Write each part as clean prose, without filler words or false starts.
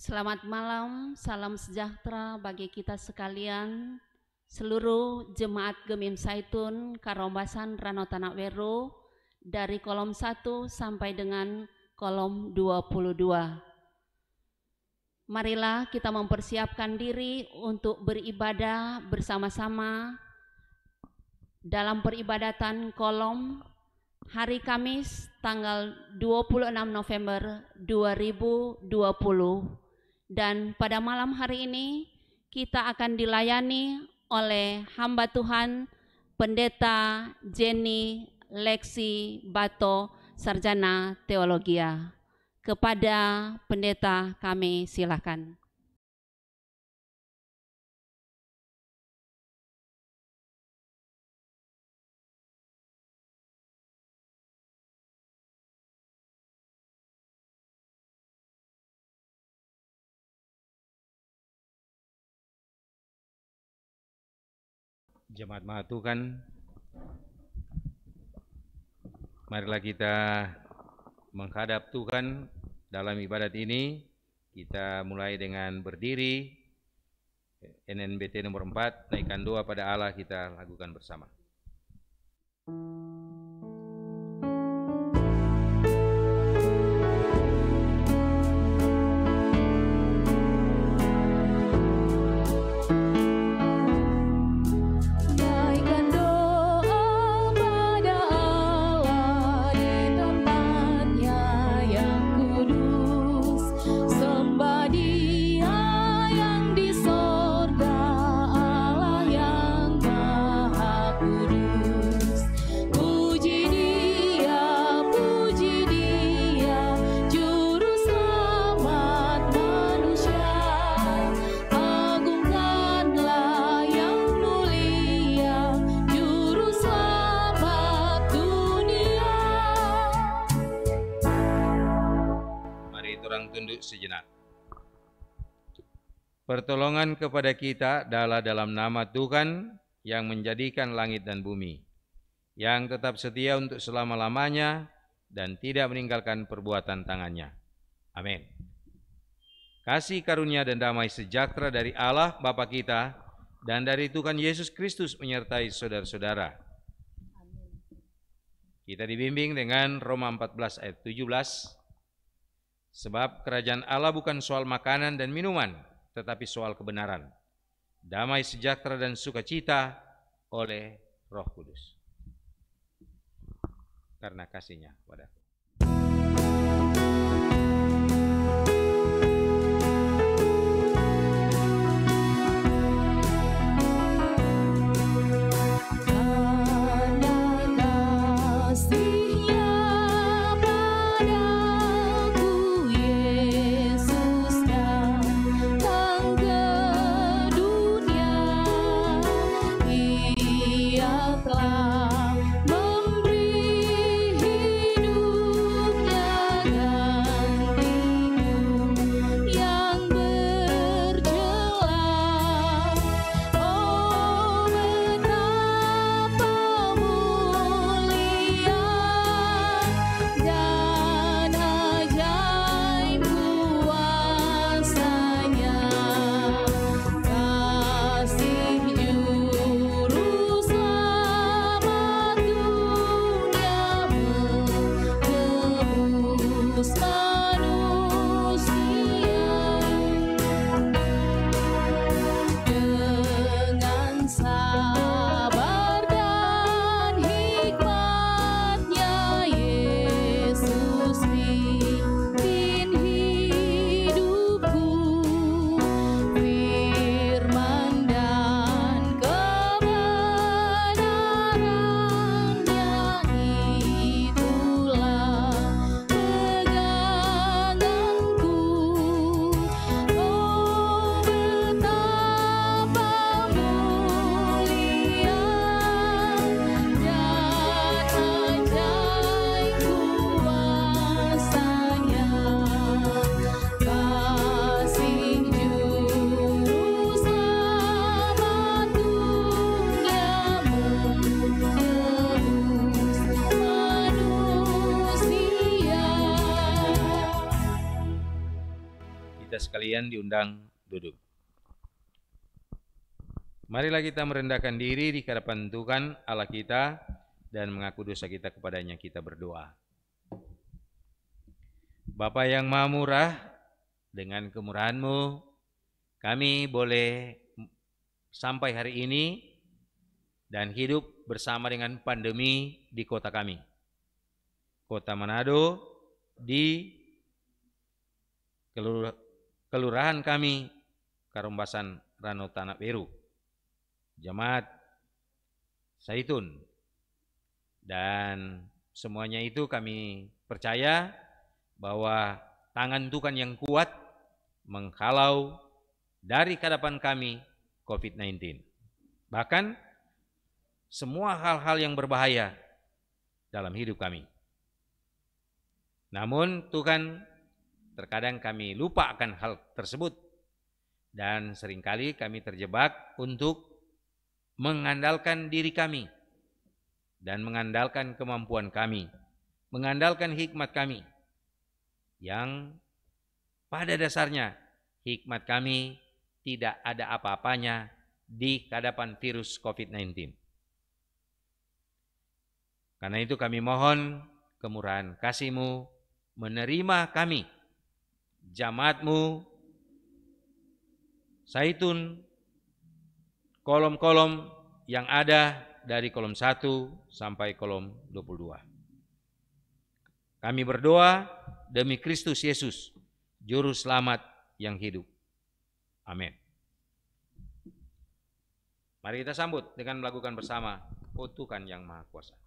Selamat malam, salam sejahtera bagi kita sekalian, seluruh jemaat Gemim Saitun Karombasan Rano Tanak Weru dari kolom 1 sampai dengan kolom 22. Marilah kita mempersiapkan diri untuk beribadah bersama-sama dalam peribadatan kolom hari Kamis tanggal 26 November 2020. Dan pada malam hari ini kita akan dilayani oleh hamba Tuhan Pendeta Jenny Lexi Bato, Sarjana Teologia. Kepada pendeta kami silakan. Jemaat Maha Tuhan, marilah kita menghadap Tuhan dalam ibadat ini. Kita mulai dengan berdiri, NNBT nomor 4, naikkan doa pada Allah, kita lakukan bersama. Sejenak. Pertolongan kepada kita adalah dalam nama Tuhan yang menjadikan langit dan bumi, yang tetap setia untuk selama-lamanya dan tidak meninggalkan perbuatan tangannya. Amin. Kasih karunia dan damai sejahtera dari Allah Bapa kita dan dari Tuhan Yesus Kristus menyertai saudara-saudara. Kita dibimbing dengan Roma 14 ayat 17. Sebab kerajaan Allah bukan soal makanan dan minuman, tetapi soal kebenaran, damai sejahtera dan sukacita oleh Roh Kudus. Karena kasih-Nya pada Memberi hidup kita sekalian diundang duduk. Marilah kita merendahkan diri di hadapan Tuhan Allah kita dan mengaku dosa kita kepadanya. Kita berdoa. Bapa yang Maha Murah, dengan kemurahan-Mu kami boleh sampai hari ini dan hidup bersama dengan pandemi di kota kami, Kota Manado, di kelurahan kami Karombasan Ranotanakweru, Jemaat Zaitun, dan semuanya itu kami percaya bahwa tangan Tuhan yang kuat menghalau dari hadapan kami COVID-19. Bahkan semua hal-hal yang berbahaya dalam hidup kami. Namun Tuhan, terkadang kami lupa akan hal tersebut dan seringkali kami terjebak untuk mengandalkan diri kami dan mengandalkan kemampuan kami, mengandalkan hikmat kami, yang pada dasarnya hikmat kami tidak ada apa-apanya di hadapan virus COVID-19. Karena itu kami mohon kemurahan kasih-Mu menerima kami, jamaat-Mu, Zaitun, kolom-kolom yang ada dari kolom 1 sampai kolom 22. Kami berdoa demi Kristus Yesus, Juru Selamat yang hidup. Amin. Mari kita sambut dengan melakukan bersama, Oh Tuhan yang Maha Kuasa.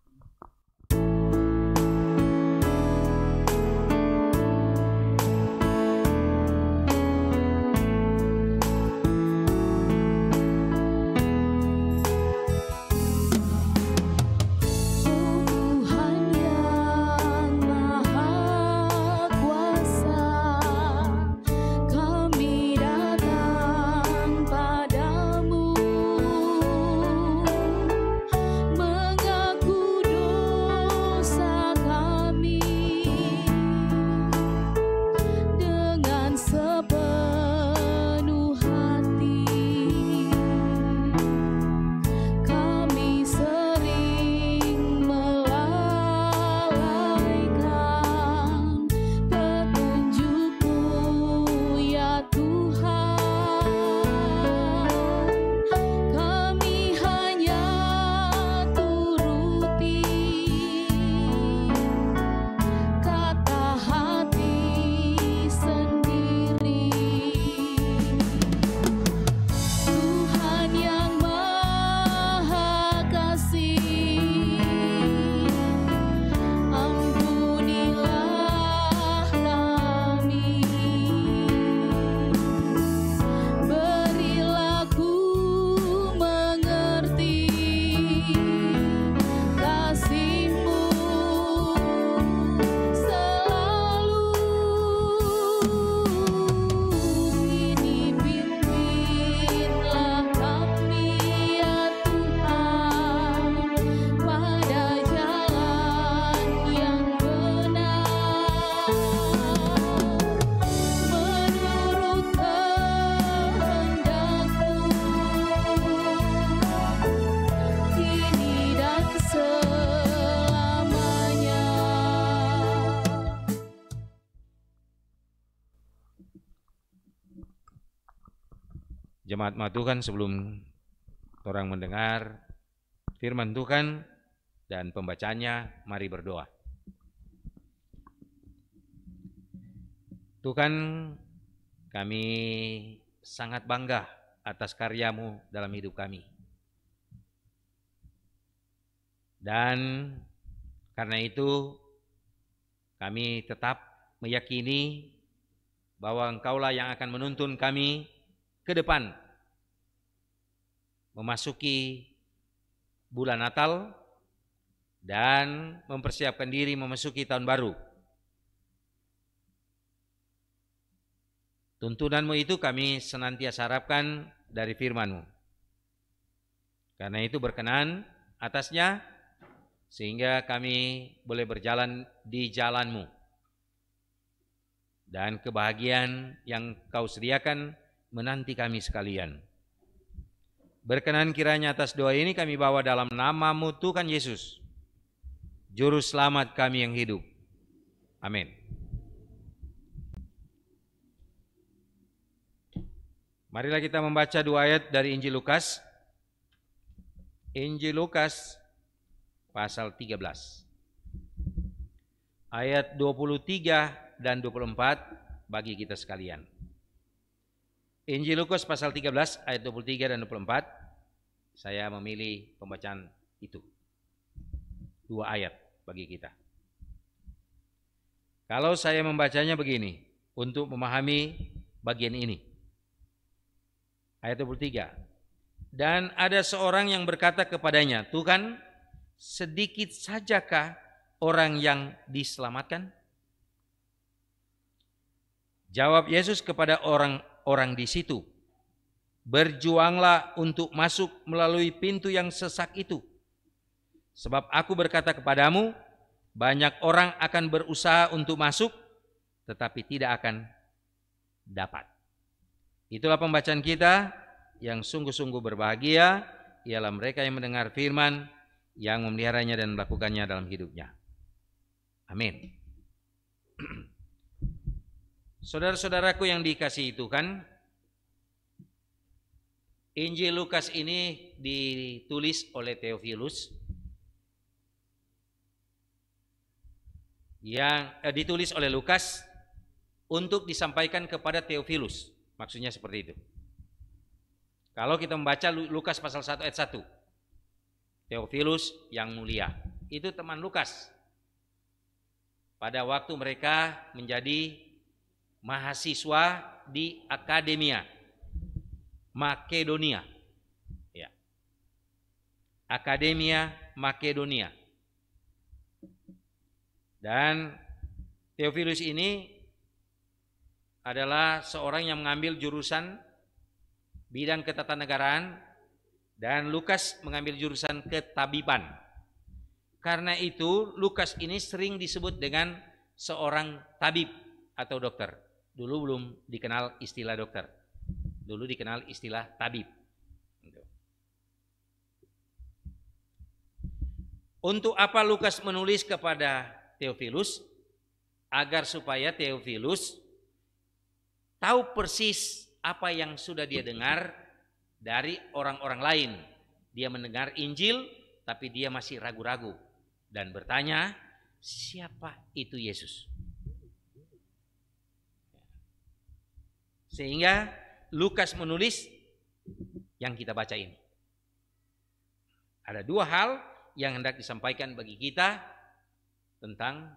Jemaat Tuhan, sebelum orang mendengar firman Tuhan dan pembacanya, mari berdoa. Tuhan, kami sangat bangga atas karya-Mu dalam hidup kami. Dan karena itu kami tetap meyakini bahwa Engkaulah yang akan menuntun kami ke depan memasuki bulan Natal dan mempersiapkan diri memasuki tahun baru. Tuntunan-Mu itu kami senantiasa harapkan dari firman-Mu. Karena itu berkenan atasnya sehingga kami boleh berjalan di jalan-Mu dan kebahagiaan yang Kau sediakan menanti kami sekalian. Berkenan kiranya atas doa ini kami bawa dalam nama-Mu Tuhan Yesus, Juru Selamat kami yang hidup. Amin. Marilah kita membaca 2 ayat dari Injil Lukas. Injil Lukas pasal 13. Ayat 23 dan 24 bagi kita sekalian. Injil Lukas pasal 13 ayat 23 dan 24. Saya memilih pembacaan itu. 2 ayat bagi kita. Kalau saya membacanya begini, untuk memahami bagian ini. Ayat 23. Dan ada seorang yang berkata kepadanya, Tuhan, sedikit sajakah orang yang diselamatkan? Jawab Yesus kepada orang-orang di situ, berjuanglah untuk masuk melalui pintu yang sesak itu. Sebab aku berkata kepadamu, banyak orang akan berusaha untuk masuk, tetapi tidak akan dapat. Itulah pembacaan kita. Yang sungguh-sungguh berbahagia ialah mereka yang mendengar firman, yang memeliharanya dan melakukannya dalam hidupnya. Amin. Saudara-saudaraku yang dikasihi Tuhan, Injil Lukas ini ditulis oleh Theophilus, yang ditulis oleh Lukas untuk disampaikan kepada Theophilus. Maksudnya seperti itu. Kalau kita membaca Lukas pasal 1 ayat 1, Theophilus yang mulia, itu teman Lukas. Pada waktu mereka menjadi mahasiswa di Akademia Makedonia. Ya. Akademia Makedonia. Dan Theophilus ini adalah seorang yang mengambil jurusan bidang ketatanegaraan, dan Lukas mengambil jurusan ketabiban. Karena itu Lukas ini sering disebut dengan seorang tabib atau dokter. Dulu belum dikenal istilah dokter. Dulu dikenal istilah tabib. Untuk apa Lukas menulis kepada Theophilus? Agar supaya Theophilus tahu persis apa yang sudah dia dengar dari orang-orang lain. Dia mendengar Injil, tapi dia masih ragu-ragu dan bertanya, siapa itu Yesus? Sehingga Lukas menulis yang kita baca ini. Ada 2 hal yang hendak disampaikan bagi kita tentang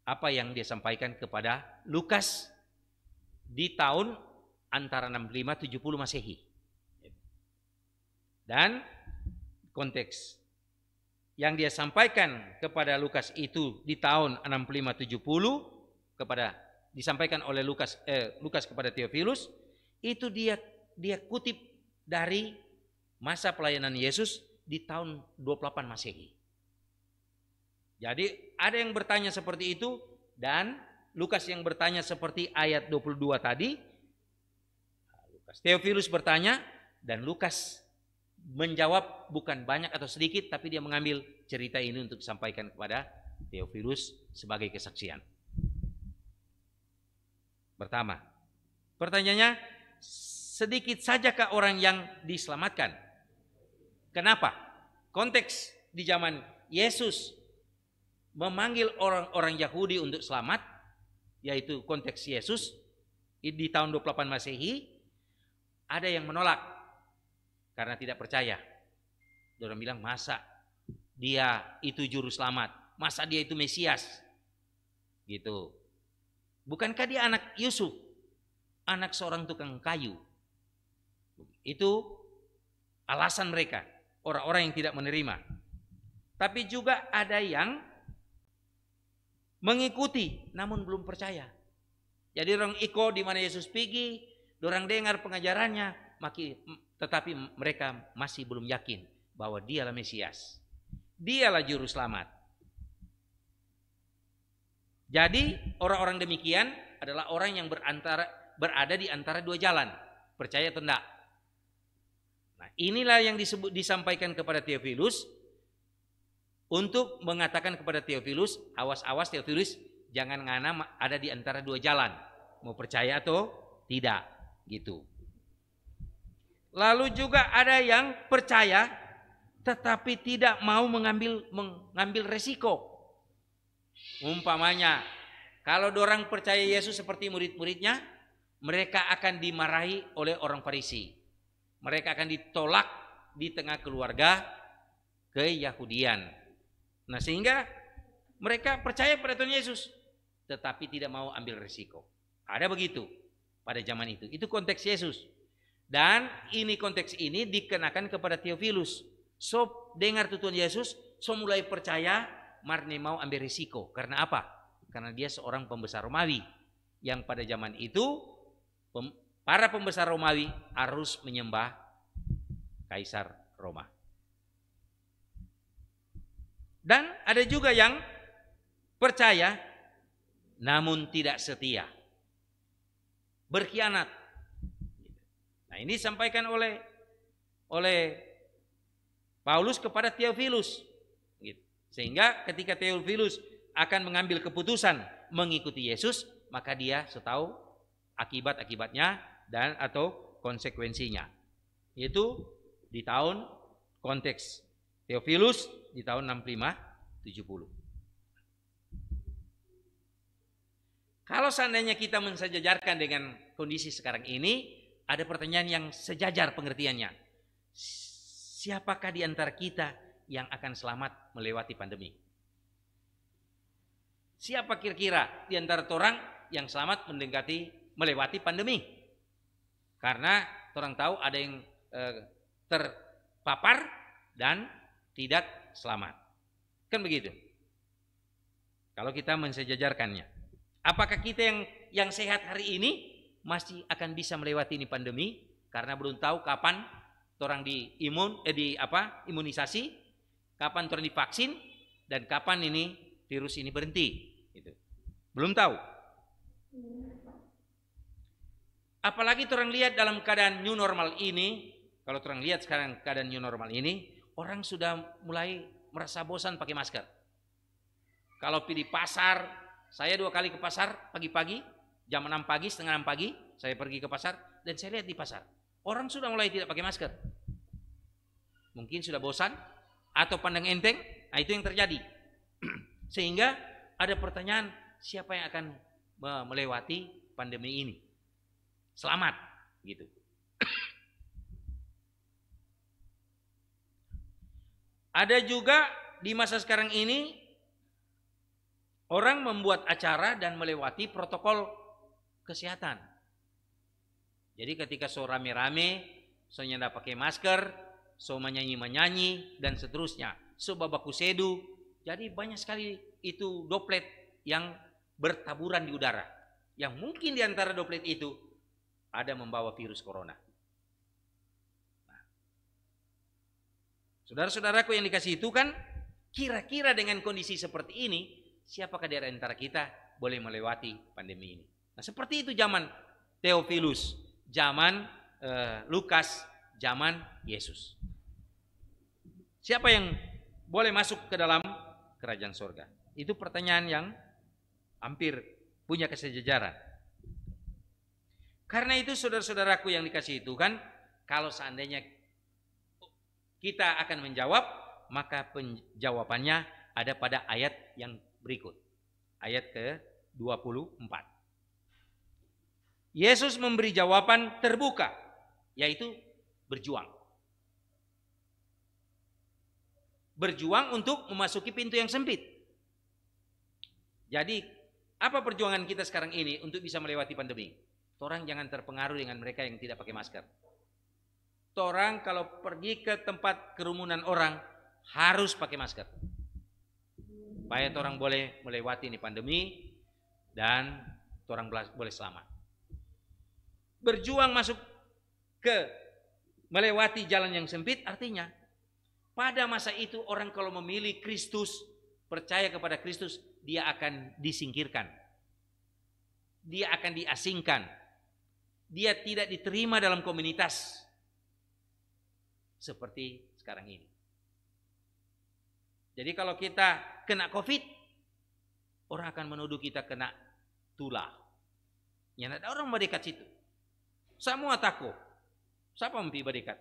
apa yang dia sampaikan kepada Lukas di tahun antara 65-70 Masehi. Dan konteks yang dia sampaikan kepada Lukas itu di tahun 65-70 disampaikan oleh Lukas kepada Theophilus, itu dia kutip dari masa pelayanan Yesus di tahun 28 Masehi. Jadi ada yang bertanya seperti itu, dan Lukas yang bertanya seperti ayat 22 tadi. Theophilus bertanya dan Lukas menjawab bukan banyak atau sedikit, tapi dia mengambil cerita ini untuk disampaikan kepada Theophilus sebagai kesaksian. Pertama, pertanyaannya, sedikit sajakah orang yang diselamatkan? Kenapa? Konteks di zaman Yesus memanggil orang-orang Yahudi untuk selamat, yaitu konteks Yesus di tahun 28 Masehi. Ada yang menolak karena tidak percaya. Orang bilang, masa dia itu juru selamat? Masa dia itu Mesias? Gitu. Bukankah dia anak Yusuf? Anak seorang tukang kayu. Itu alasan mereka, orang-orang yang tidak menerima. Tapi juga ada yang mengikuti namun belum percaya. Jadi orang iko di mana Yesus pergi, orang dengar pengajarannya, tetapi mereka masih belum yakin bahwa dialah Mesias. Dialah juru selamat. Jadi orang-orang demikian adalah orang yang berada di antara dua jalan, percaya atau tidak. Nah, inilah yang disampaikan kepada Theophilus untuk mengatakan kepada Theophilus, awas-awas Theophilus, jangan ngana ada di antara dua jalan, mau percaya atau tidak, gitu. Lalu juga ada yang percaya tetapi tidak mau mengambil resiko. Umpamanya, kalau dorang percaya Yesus seperti murid-muridnya, mereka akan dimarahi oleh orang Farisi. Mereka akan ditolak di tengah keluarga keyahudian. Nah, sehingga mereka percaya pada Tuhan Yesus, tetapi tidak mau ambil resiko. Ada begitu pada zaman itu. Itu konteks Yesus. Dan ini konteks ini dikenakan kepada Theophilus. So, dengar Tuhan Yesus, so mulai percaya, marne mau ambil risiko. Karena apa? Karena dia seorang pembesar Romawi. Yang pada zaman itu, para pembesar Romawi harus menyembah Kaisar Roma. Dan ada juga yang percaya, namun tidak setia. Berkhianat. Nah, ini disampaikan oleh Paulus kepada Theophilus. Sehingga ketika Theophilus akan mengambil keputusan mengikuti Yesus, maka dia tahu akibat-akibatnya dan atau konsekuensinya. Itu di tahun konteks Theophilus di tahun 65-70. Kalau seandainya kita mensejajarkan dengan kondisi sekarang ini, ada pertanyaan yang sejajar pengertiannya. Siapakah di antara kita yang akan selamat melewati pandemi? Siapa kira-kira di antara orang yang selamat melewati pandemi? Karena orang tahu ada yang terpapar dan tidak selamat. Kan begitu. Kalau kita mensejajarkannya. Apakah kita yang sehat hari ini masih akan bisa melewati ini pandemi? Karena belum tahu kapan orang imunisasi, kapan orang divaksin, dan kapan ini virus ini berhenti. Gitu. Belum tahu. Apalagi orang lihat dalam keadaan new normal ini, kalau orang lihat sekarang keadaan new normal ini, orang sudah mulai merasa bosan pakai masker. Kalau pergi di pasar, saya 2 kali ke pasar pagi-pagi, jam 6 pagi, setengah 6 pagi, saya pergi ke pasar dan saya lihat di pasar, orang sudah mulai tidak pakai masker. Mungkin sudah bosan atau pandang enteng, nah itu yang terjadi. Sehingga ada pertanyaan, siapa yang akan melewati pandemi ini? Selamat, gitu. Ada juga di masa sekarang ini orang membuat acara dan melewati protokol kesehatan. Jadi ketika so rame-rame, so nyanda pakai masker, so menyanyi-menyanyi dan seterusnya, so babaku sedu. Jadi banyak sekali itu droplet yang bertaburan di udara. Yang mungkin di antara droplet itu ada membawa virus corona. Nah, saudara-saudaraku yang dikasih itu kan, kira-kira dengan kondisi seperti ini, siapakah di antara kita boleh melewati pandemi ini? Nah, seperti itu zaman Theophilus, zaman Lukas, zaman Yesus. Siapa yang boleh masuk ke dalam kerajaan surga? Itu pertanyaan yang hampir punya kesejajaran. Karena itu saudara-saudaraku yang dikasihi Tuhan, kalau seandainya kita akan menjawab, maka penjawabannya ada pada ayat yang berikut. Ayat ke-24. Yesus memberi jawaban terbuka, yaitu berjuang. Berjuang untuk memasuki pintu yang sempit. Jadi, apa perjuangan kita sekarang ini untuk bisa melewati pandemi? Orang jangan terpengaruh dengan mereka yang tidak pakai masker. Orang kalau pergi ke tempat kerumunan orang harus pakai masker. Supaya orang boleh melewati ini pandemi dan orang boleh selamat. Berjuang masuk ke melewati jalan yang sempit artinya pada masa itu orang kalau memilih Kristus, percaya kepada Kristus, dia akan disingkirkan. dia akan diasingkan. Dia tidak diterima dalam komunitas seperti sekarang ini. Jadi kalau kita kena COVID, orang akan menuduh kita kena tulah. Ya, ada orang berdekat situ. Semua takut. Siapa mimpi berdekat?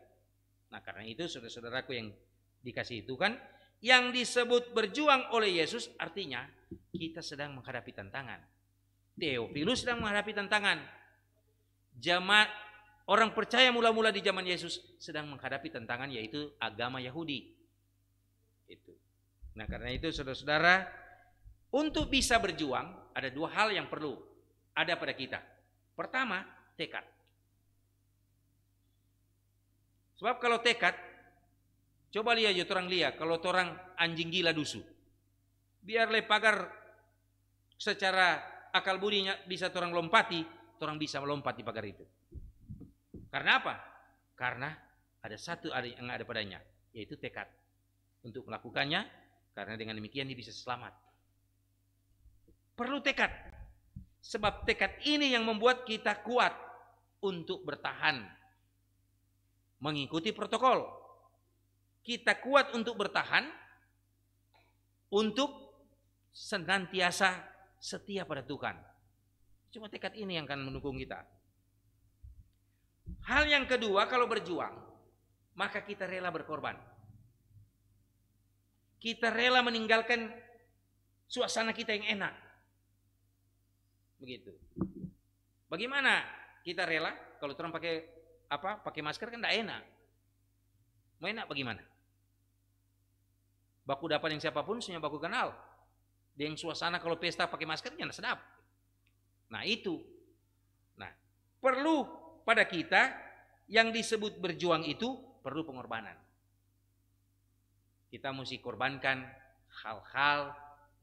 Nah, karena itu saudara-saudaraku yang dikasih itu kan, yang disebut berjuang oleh Yesus artinya kita sedang menghadapi tantangan. Theophilus sedang menghadapi tantangan. Jemaat orang percaya mula-mula di zaman Yesus sedang menghadapi tantangan, yaitu agama Yahudi. Itu. Nah, karena itu saudara-saudara, untuk bisa berjuang ada dua hal yang perlu ada pada kita. Pertama, tekad. Sebab kalau tekad, coba lihat ya orang lihat, kalau orang anjing gila dusu, biar pagar secara akal budinya bisa orang lompati, orang bisa melompat di pagar itu. Karena apa? Karena ada satu yang ada padanya, yaitu tekad untuk melakukannya. Karena dengan demikian dia bisa selamat. Perlu tekad. Sebab tekad ini yang membuat kita kuat untuk bertahan mengikuti protokol. Kita kuat untuk bertahan, untuk senantiasa setia pada Tuhan. Cuma tekad ini yang akan mendukung kita. Hal yang kedua, kalau berjuang, maka kita rela berkorban. Kita rela meninggalkan suasana kita yang enak. Begitu. Bagaimana kita rela? Kalau orang pakai masker kan tidak enak. Mau enak bagaimana? Baku dapat yang siapapun, semuanya baku kenal. Yang suasana kalau pesta pakai masker jangan sedap. Nah itu. Nah, perlu pada kita yang disebut berjuang itu perlu pengorbanan. Kita mesti korbankan hal-hal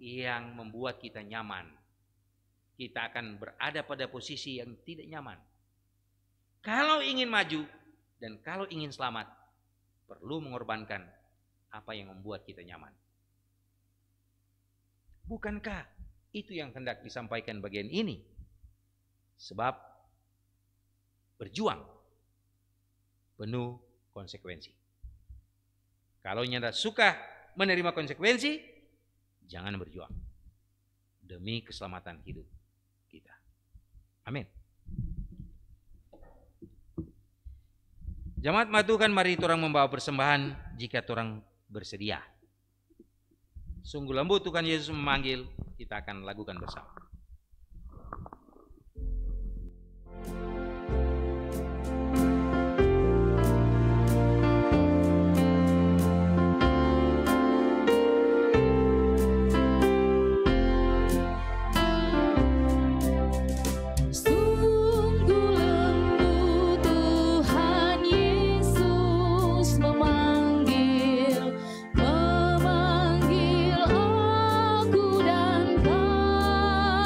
yang membuat kita nyaman. Kita akan berada pada posisi yang tidak nyaman. Kalau ingin maju dan kalau ingin selamat, perlu mengorbankan apa yang membuat kita nyaman. Bukankah itu yang hendak disampaikan bagian ini? Sebab berjuang penuh konsekuensi. Kalau Anda suka menerima konsekuensi, jangan berjuang demi keselamatan hidup kita. Amin. Jemaat matukan, mari orang membawa persembahan jika orang bersedia. Sungguh lembut Tuhan Yesus memanggil, kita akan lakukan bersama. Memanggil aku dan kau.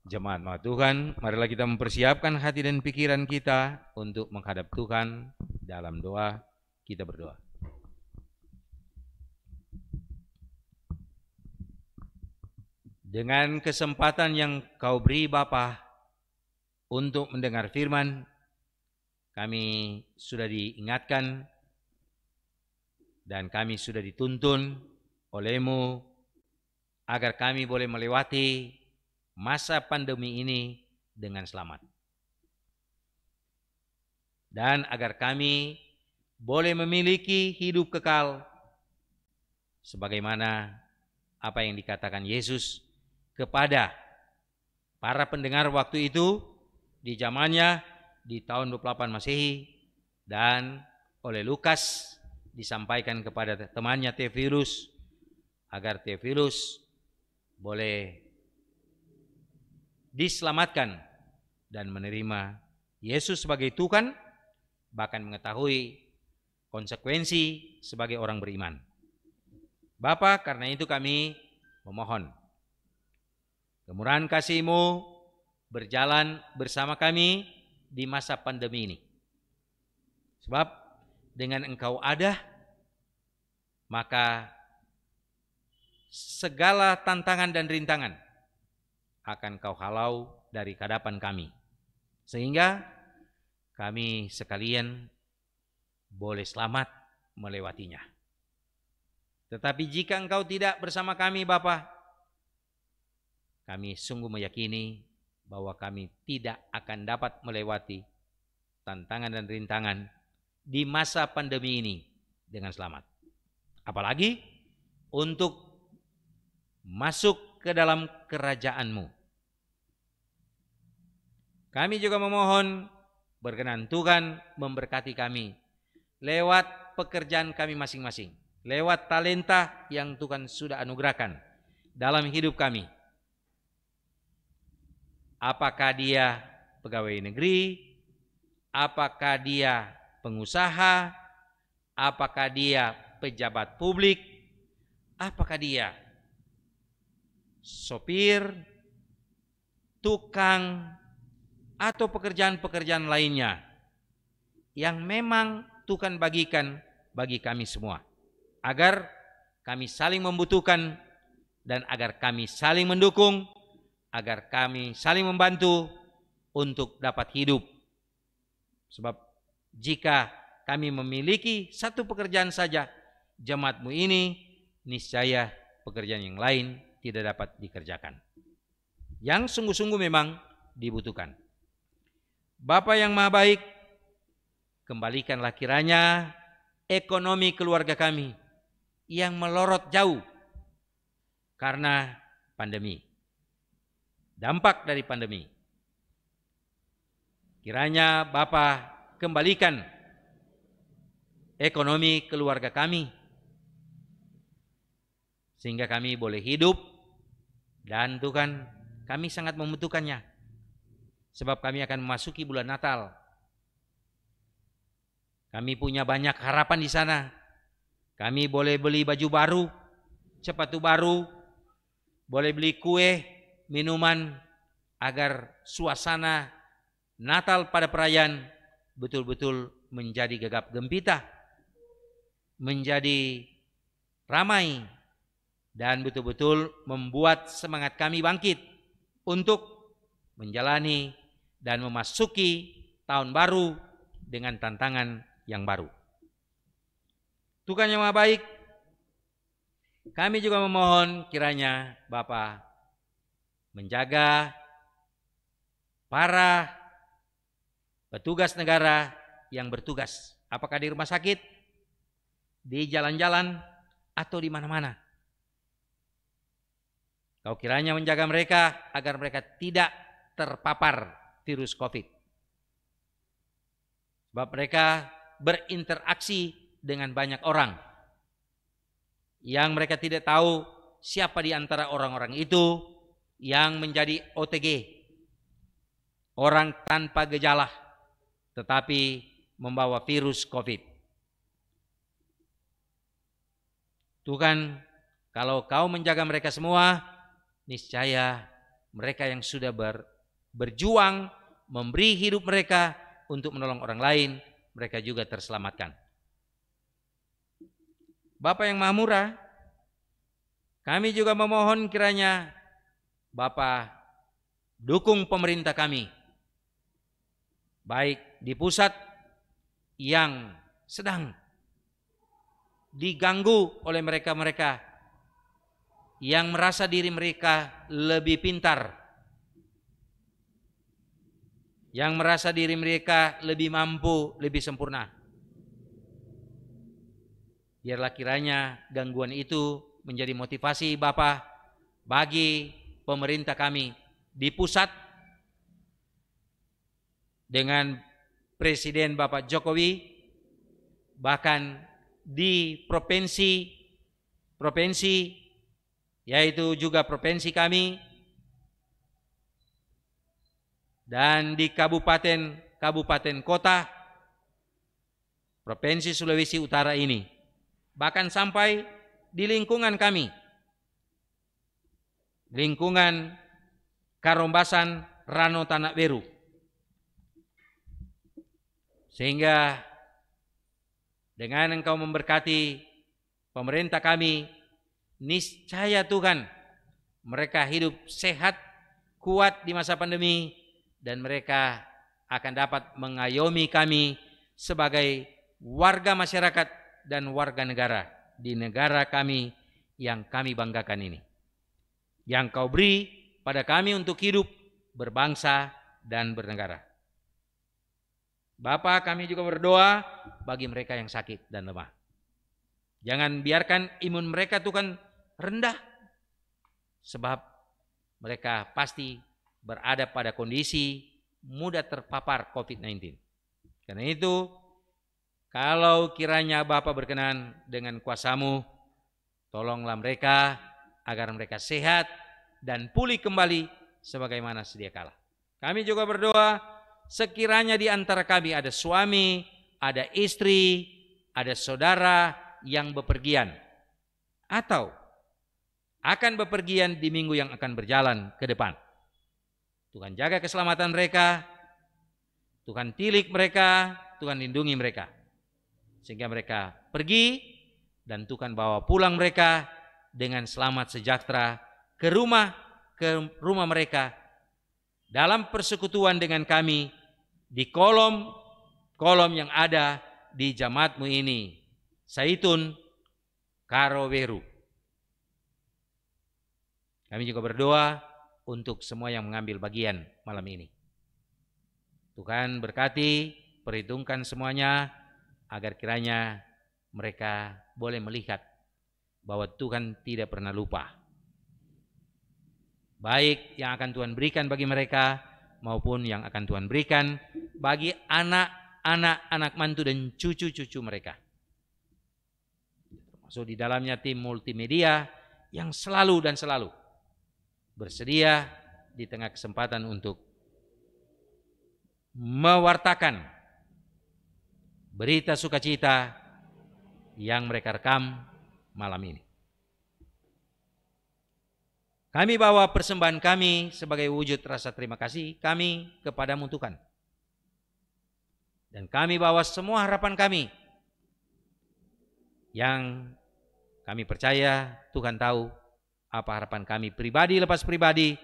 Jemaat Tuhan, marilah kita mempersiapkan hati dan pikiran kita untuk menghadap Tuhan dalam doa. Kita berdoa. Dengan kesempatan yang Kau beri Bapa untuk mendengar firman, kami sudah diingatkan dan kami sudah dituntun oleh-Mu agar kami boleh melewati masa pandemi ini dengan selamat. Dan agar kami boleh memiliki hidup kekal sebagaimana apa yang dikatakan Yesus kepada para pendengar waktu itu di zamannya di tahun 28 Masehi, dan oleh Lukas disampaikan kepada temannya Theophilus agar Theophilus boleh diselamatkan dan menerima Yesus sebagai Tuhan, bahkan mengetahui konsekuensi sebagai orang beriman. Bapa, karena itu kami memohon kemurahan kasih-Mu berjalan bersama kami di masa pandemi ini. Sebab dengan Engkau ada, maka segala tantangan dan rintangan akan Kau halau dari hadapan kami, sehingga kami sekalian boleh selamat melewatinya. Tetapi jika Engkau tidak bersama kami Bapa, kami sungguh meyakini bahwa kami tidak akan dapat melewati tantangan dan rintangan di masa pandemi ini dengan selamat. Apalagi untuk masuk ke dalam kerajaan-Mu. Kami juga memohon berkenan Tuhan memberkati kami lewat pekerjaan kami masing-masing, lewat talenta yang Tuhan sudah anugerahkan dalam hidup kami. Apakah dia pegawai negeri, apakah dia pengusaha, apakah dia pejabat publik, apakah dia sopir, tukang, atau pekerjaan-pekerjaan lainnya yang memang Tuhan bagikan bagi kami semua, agar kami saling membutuhkan dan agar kami saling mendukung, agar kami saling membantu untuk dapat hidup. Sebab jika kami memiliki satu pekerjaan saja, jemaat-Mu ini, niscaya pekerjaan yang lain tidak dapat dikerjakan, yang sungguh-sungguh memang dibutuhkan. Bapa yang Maha Baik, kembalikanlah kiranya ekonomi keluarga kami yang melorot jauh karena pandemi, dampak dari pandemi. Kiranya Bapa kembalikan ekonomi keluarga kami sehingga kami boleh hidup, dan Tuhan, kami sangat membutuhkannya. Sebab kami akan memasuki bulan Natal. Kami punya banyak harapan di sana. Kami boleh beli baju baru, sepatu baru, boleh beli kue, minuman, agar suasana Natal pada perayaan betul-betul menjadi gegap gempita, menjadi ramai, dan betul-betul membuat semangat kami bangkit untuk menjalani dan memasuki tahun baru dengan tantangan yang baru. Tuhan yang Maha Baik, kami juga memohon kiranya Bapa menjaga para petugas negara yang bertugas, apakah di rumah sakit, di jalan-jalan, atau di mana-mana. Kau kiranya menjaga mereka agar mereka tidak terpapar virus COVID. Sebab mereka berinteraksi dengan banyak orang yang mereka tidak tahu siapa di antara orang-orang itu yang menjadi OTG, orang tanpa gejala, tetapi membawa virus COVID. Tuhan, kalau Kau menjaga mereka semua, niscaya mereka yang sudah berjuang, memberi hidup mereka untuk menolong orang lain, mereka juga terselamatkan. Bapa yang Maha Murah, kami juga memohon kiranya Bapa dukung pemerintah kami, baik di pusat yang sedang diganggu oleh mereka-mereka yang merasa diri mereka lebih pintar, yang merasa diri mereka lebih mampu, lebih sempurna. Biarlah kiranya gangguan itu menjadi motivasi Bapa bagi pemerintah kami di pusat dengan Presiden Bapak Jokowi, bahkan di provinsi yaitu juga provinsi kami, dan di kabupaten kota Provinsi Sulawesi Utara ini, bahkan sampai di lingkungan kami, lingkungan Karombasan Rano Tanak Weru, sehingga dengan Engkau memberkati pemerintah kami, niscaya Tuhan mereka hidup sehat, kuat di masa pandemi, dan mereka akan dapat mengayomi kami sebagai warga masyarakat dan warga negara di negara kami yang kami banggakan ini, yang Kau beri pada kami untuk hidup, berbangsa, dan bernegara. Bapa, kami juga berdoa bagi mereka yang sakit dan lemah. Jangan biarkan imun mereka Tuhan rendah, sebab mereka pasti berada pada kondisi mudah terpapar COVID-19. Karena itu, kalau kiranya Bapa berkenan dengan kuasa-Mu, tolonglah mereka agar mereka sehat dan pulih kembali sebagaimana sedia kala. Kami juga berdoa, sekiranya di antara kami ada suami, ada istri, ada saudara yang bepergian atau akan bepergian di minggu yang akan berjalan ke depan, Tuhan jaga keselamatan mereka, Tuhan tilik mereka, Tuhan lindungi mereka, sehingga mereka pergi dan Tuhan bawa pulang mereka dengan selamat sejahtera ke rumah mereka, dalam persekutuan dengan kami di kolom yang ada di jamaat-Mu ini, Saitun Karo Weru. Kami juga berdoa untuk semua yang mengambil bagian malam ini. Tuhan berkati, perhitungkan semuanya, agar kiranya mereka boleh melihat bahwa Tuhan tidak pernah lupa, baik yang akan Tuhan berikan bagi mereka maupun yang akan Tuhan berikan bagi anak mantu dan cucu-cucu mereka. Termasuk di dalamnya tim multimedia yang selalu bersedia di tengah kesempatan untuk mewartakan berita sukacita yang mereka rekam malam ini. Kami bawa persembahan kami sebagai wujud rasa terima kasih kami kepadamu Tuhan. Dan kami bawa semua harapan kami yang kami percaya Tuhan tahu apa harapan kami pribadi lepas pribadi,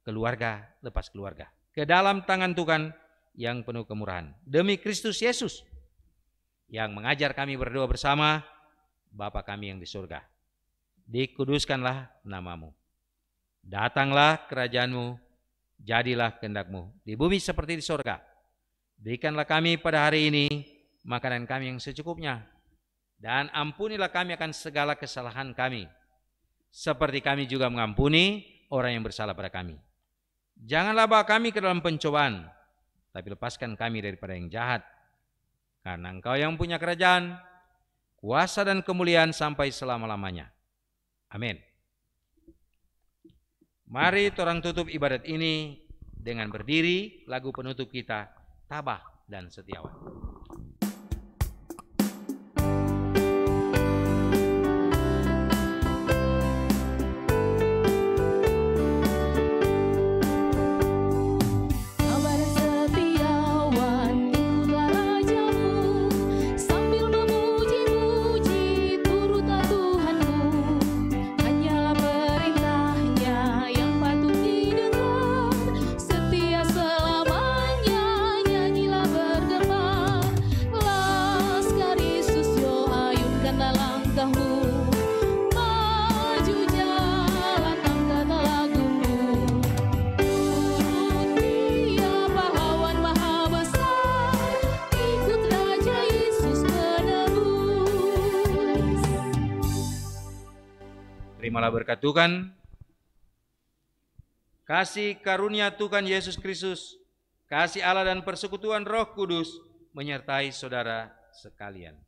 keluarga lepas keluarga, ke dalam tangan Tuhan yang penuh kemurahan. Demi Kristus Yesus yang mengajar kami berdoa bersama, Bapa kami yang di surga, dikuduskanlah nama-Mu. Datanglah kerajaan-Mu, jadilah kehendak-Mu di bumi seperti di surga. Berikanlah kami pada hari ini makanan kami yang secukupnya, dan ampunilah kami akan segala kesalahan kami, seperti kami juga mengampuni orang yang bersalah pada kami. Janganlah bawa kami ke dalam pencobaan, tapi lepaskan kami daripada yang jahat. Karena Engkau yang punya kerajaan, kuasa dan kemuliaan sampai selama-lamanya. Amin. Mari orang tutup ibadat ini dengan berdiri, lagu penutup kita, Tabah dan Setiawan. Terimalah berkat Tuhan, kasih karunia Tuhan Yesus Kristus, kasih Allah dan persekutuan Roh Kudus menyertai saudara sekalian.